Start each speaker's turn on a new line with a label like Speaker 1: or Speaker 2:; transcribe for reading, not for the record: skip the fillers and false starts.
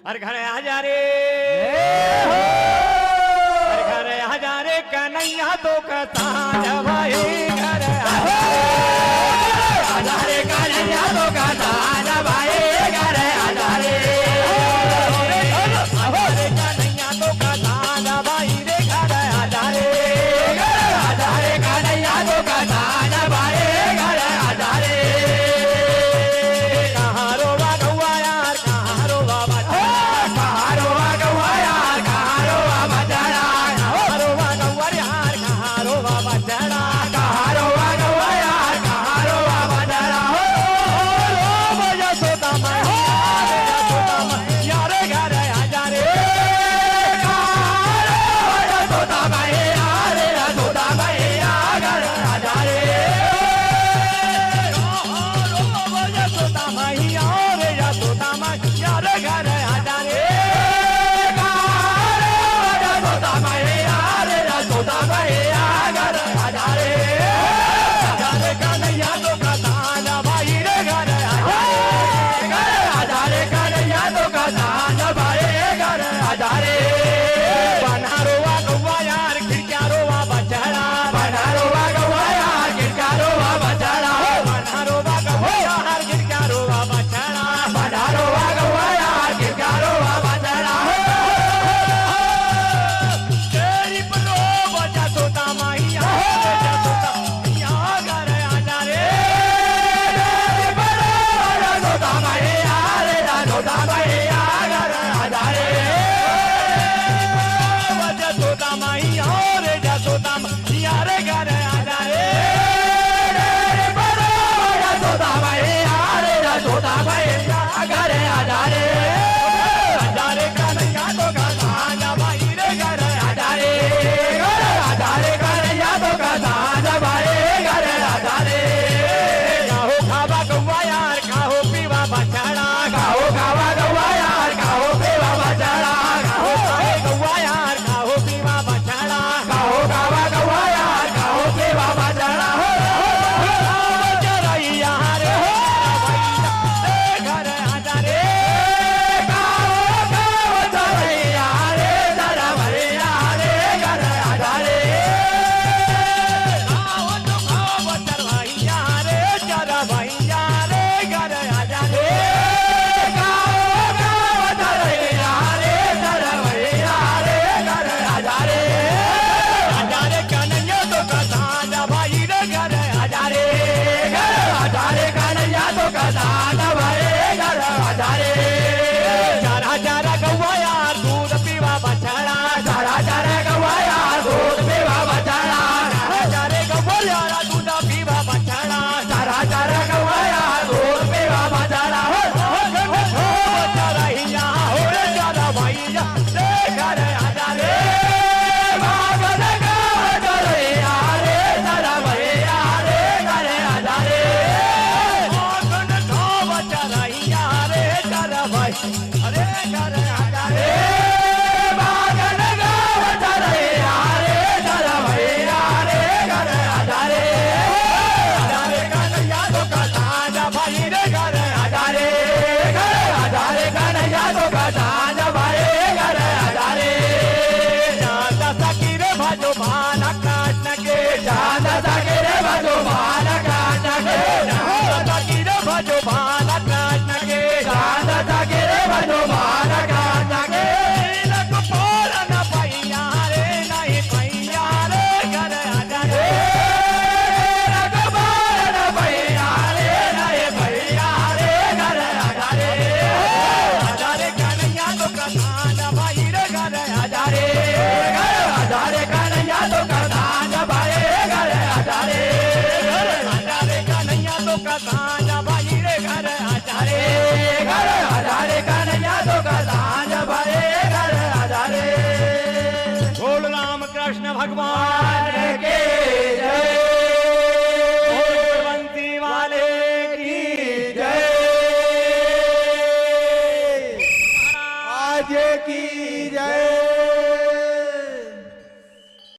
Speaker 1: अरे घरे आ जा रे, अरे घरे आ जा रे कन्हैया तो कहता भाई घर आ जा रे कन्हैया तो कहता भाई घर आ जा रे, कन्हैया तो कहता भाई रे घर आ जा रे, कन्हैया तो कहता भाई घर आ जा रे। कहाँ रोवा गौआ यार कहाँ रोवा बछड़ा, कहाँ रोवा गौआ यार कहाँ रोवा बछड़ा, कहाँ रोवा गौआ यार कहाँ रोवा बछड़ा, कहाँ रोवा गौआ यार कहाँ रोवा बछड़ा। हो यशोदा मैया रे यशोदा मैया रे घर आ जा रे, यशोदा मैया रे यशोदा मैया घर आ जा रे, यशोदा मैया रे यशोदा मैया रे घर आ जा रे, यशोदा मैया रे यशोदा मैया घर आ जा रे, कन्हैया तो कहता भाई रे घर आ जा रे, कन्हैया तो कहता भाई घर आ जा रे। बना रोवा गौआ यार खिड़किया रोवा बछड़ा, बना रोवा गौआ यार खिड़किया रोवा बछड़ा, बना रोवा गौआ यार खिड़किया रोवा बछड़ा, बना रोवा गौआ यार खिड़किया रोवा बछड़ा। तेरी परो बजा सोता मैया सोता मैया घर आ जा रे, तेरी परो बजा सोता मैया रे सोता मैया घर आ जा रे, बजा सोता मैया रे सोता मैया रे घर आ जा रे, तेरी परो बजा सोता मैया रे सोता मैया घर आ जा रे, आ जा रे कन्हैया तो कहता भाई रे घर आ जा रे, आ जा रे कन्हैया तो कहता भाई घर आ जा रे। काहो खावा गौआ यार काहो पीवा बछड़ा, काहो खावा गौआ यार काहो पीवा बछड़ा, काहो खावे गौआ यार काहो पीवा बछड़ा, काहो खावा गौआ यार काहो पीवा बछड़ा। चरैया रे घर आ जा रे, काहो काहो चरैया रे चरवैया रे घर आ जा रे, काहो तो काहो चरवैया रे चरवैया रे घर आ जा रे, काहो काहो चरैया रे चरवैया रे घर आ जा रे, आ जा रे कन्हैया तो कहता भाई रे घर आ जा रे, आ जा रे कन्हैया तो कहता भाई घर आ जा रे। चारा चारा गौआ यार दूध पीवा बछड़ा, चारा चारा गौआ यार दूध पीवा बछड़ा, चारा चारे गौआ यार दूध पीवा बछड़ा, चारा चारा गौआ यार दूध पीवा बछड़ा। हो चरैया हो रे चरवैया रे घर आ जा रे, भागन का चरैया रे चरवैया रे घर आ जा रे, भागन का चरैया रे चरवैया रे घर आ जा रे, भागन का चरैया रे चरवैया रे घर आ जा रे, आ जा रे कन्हैया तो कहता भाई रे घर आ जा रे, आ जा रे कन्हैया तो कहता भाई घर आ जा रे। चांदा सकी रे भजो भाना काटन के, चांदा सकी रे भजो भाना काटन के, चांदा सकी रे भजो भाना काटन के, चांदा सकी रे भजो भाना काटन के, लग पोर न पैया रे नहीं पैया रे घर आ जा रे, लग पोर न पैया रे नहीं पैया रे घर आ जा रे, आ जा रे कन्हैया तो कहता भाई रे घर आ जा रे, आ जा रे कन्हैया तो कहता भाई घर आ जा रे, आ जा रे कन्हैया तो कहता